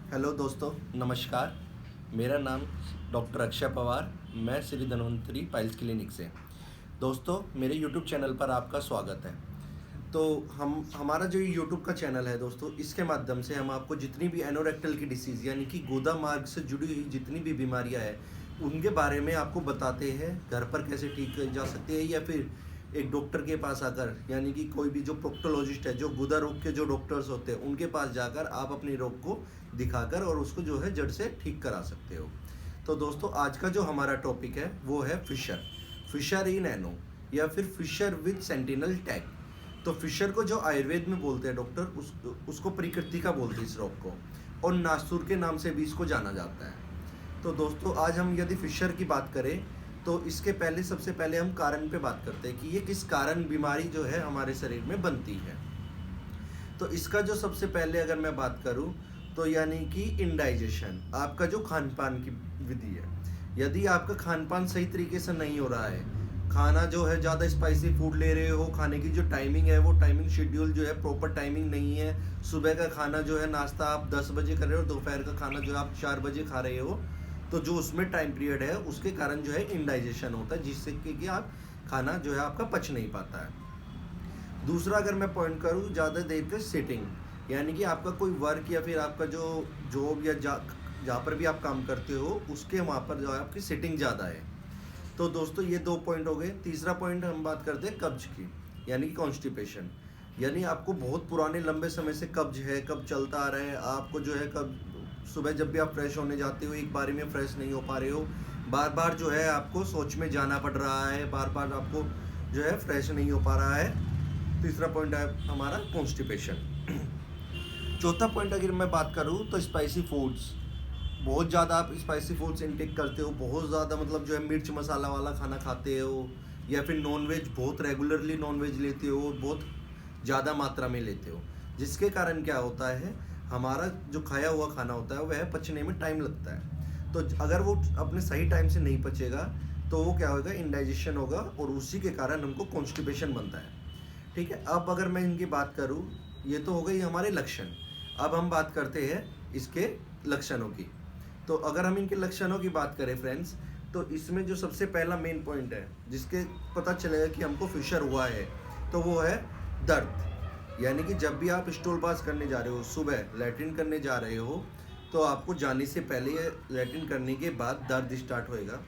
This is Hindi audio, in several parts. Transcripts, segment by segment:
हेलो दोस्तों, नमस्कार। मेरा नाम डॉक्टर अक्षय पवार। मैं श्री धन्वंतरी पाइल्स क्लिनिक से। दोस्तों, मेरे यूट्यूब चैनल पर आपका स्वागत है। तो हमारा जो यूट्यूब का चैनल है दोस्तों, इसके माध्यम से हम आपको जितनी भी एनोरेक्टल की डिसीज़ यानी कि गोदा मार्ग से जुड़ी हुई जितनी भी बीमारियां हैं उनके बारे में आपको बताते हैं, घर पर कैसे ठीक की जा सकती है या फिर एक डॉक्टर के पास आकर, यानी कि कोई भी जो प्रोक्टोलॉजिस्ट है, जो गुदा रोग के जो डॉक्टर्स होते हैं, उनके पास जाकर आप अपनी रोग को दिखाकर और उसको जो है जड़ से ठीक करा सकते हो। तो दोस्तों, आज का जो हमारा टॉपिक है वो है फिशर इन एनो या फिर फिशर विद सेंटिनल टैग। तो फिशर को जो आयुर्वेद में बोलते हैं डॉक्टर, उसको प्रकृति बोलते हैं इस रोग को, और नासूर के नाम से भी इसको जाना जाता है। तो दोस्तों, आज हम यदि फिशर की बात करें तो इसके पहले सबसे पहले हम कारण पे बात करते हैं कि ये किस कारण बीमारी जो है हमारे शरीर में बनती है। तो इसका जो सबसे पहले अगर मैं बात करूं तो यानी कि इंडाइजेशन, आपका जो खान पान की विधि है। यदि आपका खान पान सही तरीके से नहीं हो रहा है, खाना जो है ज़्यादा स्पाइसी फूड ले रहे हो, खाने की जो टाइमिंग है वो टाइमिंग शेड्यूल जो है प्रॉपर टाइमिंग नहीं है, सुबह का खाना जो है नाश्ता आप 10 बजे कर रहे हो, दोपहर का खाना जो है आप 4 बजे खा रहे हो, तो जो उसमें टाइम पीरियड है उसके कारण जो है इंडाइजेशन होता है, जिससे कि आप खाना जो है आपका पच नहीं पाता है। दूसरा अगर मैं पॉइंट करूँ, ज़्यादा देर का सिटिंग, यानी कि आपका कोई वर्क या फिर आपका जो जॉब या जहाँ पर भी आप काम करते हो उसके वहाँ पर जो है आपकी सिटिंग ज़्यादा है। तो दोस्तों, ये 2 पॉइंट हो गए। तीसरा पॉइंट हम बात करते हैं कब्ज की, यानी कि कॉन्स्टिपेशन। यानी आपको बहुत पुराने लंबे समय से कब्ज है, कब चलता आ रहा है, आपको जो है कब सुबह जब भी आप फ्रेश होने जाते हो एक बारी में फ्रेश नहीं हो पा रहे हो, बार बार जो है आपको सोच में जाना पड़ रहा है, बार बार आपको जो है फ्रेश नहीं हो पा रहा है। तीसरा पॉइंट है हमारा कॉन्स्टिपेशन। चौथा पॉइंट अगर मैं बात करूँ तो स्पाइसी फूड्स, बहुत ज़्यादा आप स्पाइसी फूड्स इनटेक करते हो, बहुत ज़्यादा मतलब जो है मिर्च मसाला वाला खाना खाते हो, या फिर नॉनवेज बहुत रेगुलरली नॉनवेज लेते हो, बहुत ज़्यादा मात्रा में लेते हो, जिसके कारण क्या होता है, हमारा जो खाया हुआ खाना होता है वह पचने में टाइम लगता है। तो अगर वो अपने सही टाइम से नहीं पचेगा तो वो क्या होगा, इंडाइजेशन होगा, और उसी के कारण हमको कॉन्स्टिपेशन बनता है। ठीक है, अब अगर मैं इनकी बात करूँ, ये तो हो गई हमारे लक्षण। अब हम बात करते हैं इसके लक्षणों की। तो अगर हम इनके लक्षणों की बात करें फ्रेंड्स, तो इसमें जो सबसे पहला मेन पॉइंट है जिसके पता चलेगा कि हमको फिशर हुआ है, तो वो है दर्द। यानी कि जब भी आप स्टूल पास करने जा रहे हो, सुबह लैट्रिन करने जा रहे हो, तो आपको जाने से पहले या लैट्रिन करने के बाद दर्द स्टार्ट होएगा।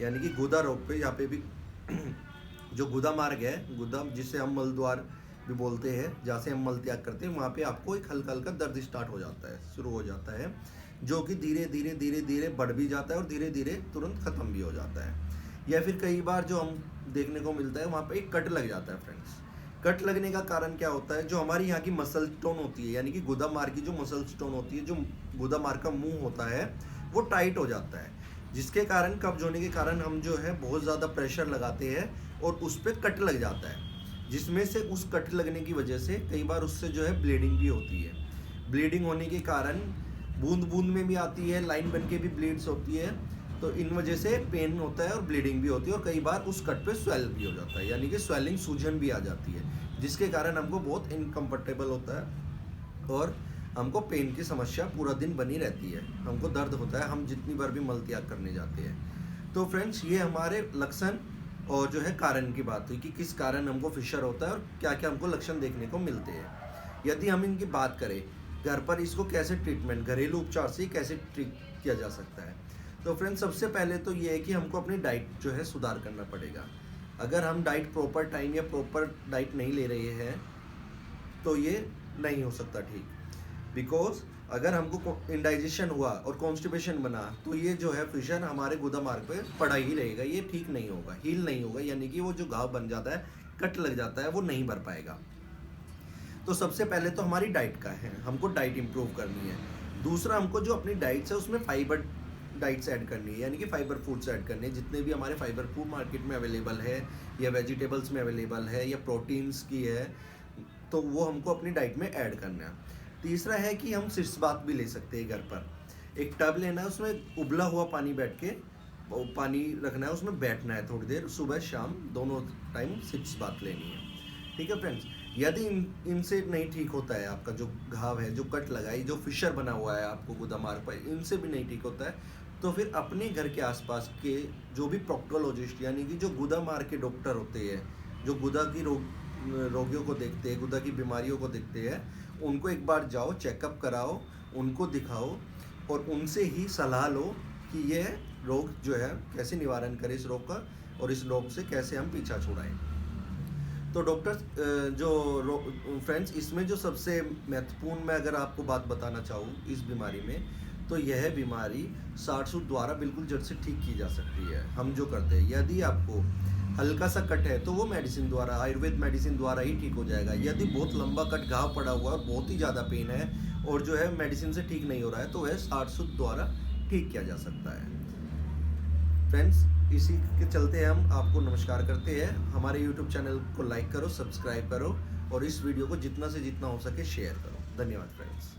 यानी कि गुदा रोग पे, यहाँ पे भी जो गुदा मार्ग है, गुदा जिसे हम मल द्वार भी बोलते हैं, जहाँ से हम मल त्याग करते हैं, वहाँ पे आपको एक हल्का हल्का दर्द स्टार्ट हो जाता है, शुरू हो जाता है, जो कि धीरे धीरे धीरे धीरे बढ़ भी जाता है और धीरे धीरे तुरंत ख़त्म भी हो जाता है। या फिर कई बार जो हम देखने को मिलता है, वहाँ पे एक कट लग जाता है फ्रेंड्स। कट लगने का कारण क्या होता है, जो हमारी यहाँ की मसल स्टोन होती है, यानी कि गुदा मार्ग की जो मसल स्टोन होती है, जो गुदा मार्ग का मुंह होता है, वो टाइट हो जाता है, जिसके कारण कब्ज होने के कारण हम जो है बहुत ज़्यादा प्रेशर लगाते हैं और उस पर कट लग जाता है, जिसमें से उस कट लगने की वजह से कई बार उससे जो है ब्लीडिंग भी होती है। ब्लीडिंग होने के कारण बूंद बूंद में भी आती है, लाइन बन के भी ब्लीड्स होती है, तो इन वजह से पेन होता है और ब्लीडिंग भी होती है, और कई बार उस कट पे स्वेल भी हो जाता है, यानी कि स्वेलिंग, सूजन भी आ जाती है, जिसके कारण हमको बहुत इनकम्फर्टेबल होता है और हमको पेन की समस्या पूरा दिन बनी रहती है, हमको दर्द होता है हम जितनी बार भी मल त्याग करने जाते हैं। तो फ्रेंड्स, ये हमारे लक्षण और जो है कारण की बात हुई कि किस कारण हमको फिशर होता है और क्या क्या हमको लक्षण देखने को मिलते हैं। यदि हम इनकी बात करें, घर पर इसको कैसे ट्रीटमेंट, घरेलू उपचार से कैसे ट्रीट किया जा सकता है, तो फ्रेंड्स सबसे पहले तो ये है कि हमको अपनी डाइट जो है सुधार करना पड़ेगा। अगर हम डाइट प्रॉपर टाइम या प्रॉपर डाइट नहीं ले रहे हैं तो ये नहीं हो सकता ठीक। बिकॉज अगर हमको इंडाइजेशन हुआ और कॉन्स्टिपेशन बना तो ये जो है फिशर हमारे गुदा मार्ग पे पड़ा ही रहेगा, ये ठीक नहीं होगा, हील नहीं होगा, यानी कि वो जो घाव बन जाता है, कट लग जाता है, वो नहीं भर पाएगा। तो सबसे पहले तो हमारी डाइट का है, हमको डाइट इंप्रूव करनी है। दूसरा, हमको जो अपनी डाइट्स है उसमें फाइबर डाइट्स ऐड करनी है, यानी कि फाइबर फूड्स ऐड करने हैं, जितने भी हमारे फाइबर फूड मार्केट में अवेलेबल है या वेजिटेबल्स में अवेलेबल है या प्रोटीन्स की है, तो वो हमको अपनी डाइट में ऐड करना है। तीसरा है कि हम सिर्स बात भी ले सकते हैं घर पर। एक टब लेना है, उसमें उबला हुआ पानी बैठ के पानी रखना है, उसमें बैठना है थोड़ी देर, सुबह शाम दोनों टाइम सिप्स बात लेनी है। ठीक है फ्रेंड्स, यदि इनसे नहीं ठीक होता है, आपका जो घाव है, जो कट लगा है, जो फिशर बना हुआ है आपको गुदा मार्ग पर, इनसे भी नहीं ठीक होता है, तो फिर अपने घर के आसपास के जो भी प्रोक्टोलॉजिस्ट यानी कि जो गुदा मार्ग के डॉक्टर होते हैं, जो गुदा की रोगियों को देखते हैं, गुदा की बीमारियों को देखते हैं, उनको एक बार जाओ, चेकअप कराओ, उनको दिखाओ और उनसे ही सलाह लो कि यह रोग जो है कैसे निवारण करें इस रोग का, और इस रोग से कैसे हम पीछा छुड़ाएं। तो डॉक्टर जो फ्रेंड्स, इसमें जो सबसे महत्वपूर्ण मैं अगर आपको बात बताना चाहूँ इस बीमारी में, तो यह बीमारी साठ सूट द्वारा बिल्कुल जड़ से ठीक की जा सकती है। हम जो करते हैं, यदि आपको हल्का सा कट है तो वो मेडिसिन द्वारा, आयुर्वेद मेडिसिन द्वारा ही ठीक हो जाएगा। यदि बहुत लंबा कट, घाव पड़ा हुआ है और बहुत ही ज़्यादा पेन है और जो है मेडिसिन से ठीक नहीं हो रहा है, तो वह साठ सूट द्वारा ठीक किया जा सकता है। फ्रेंड्स, इसी के चलते हम आपको नमस्कार करते हैं। हमारे यूट्यूब चैनल को लाइक करो, सब्सक्राइब करो और इस वीडियो को जितना से जितना हो सके शेयर करो। धन्यवाद फ्रेंड्स।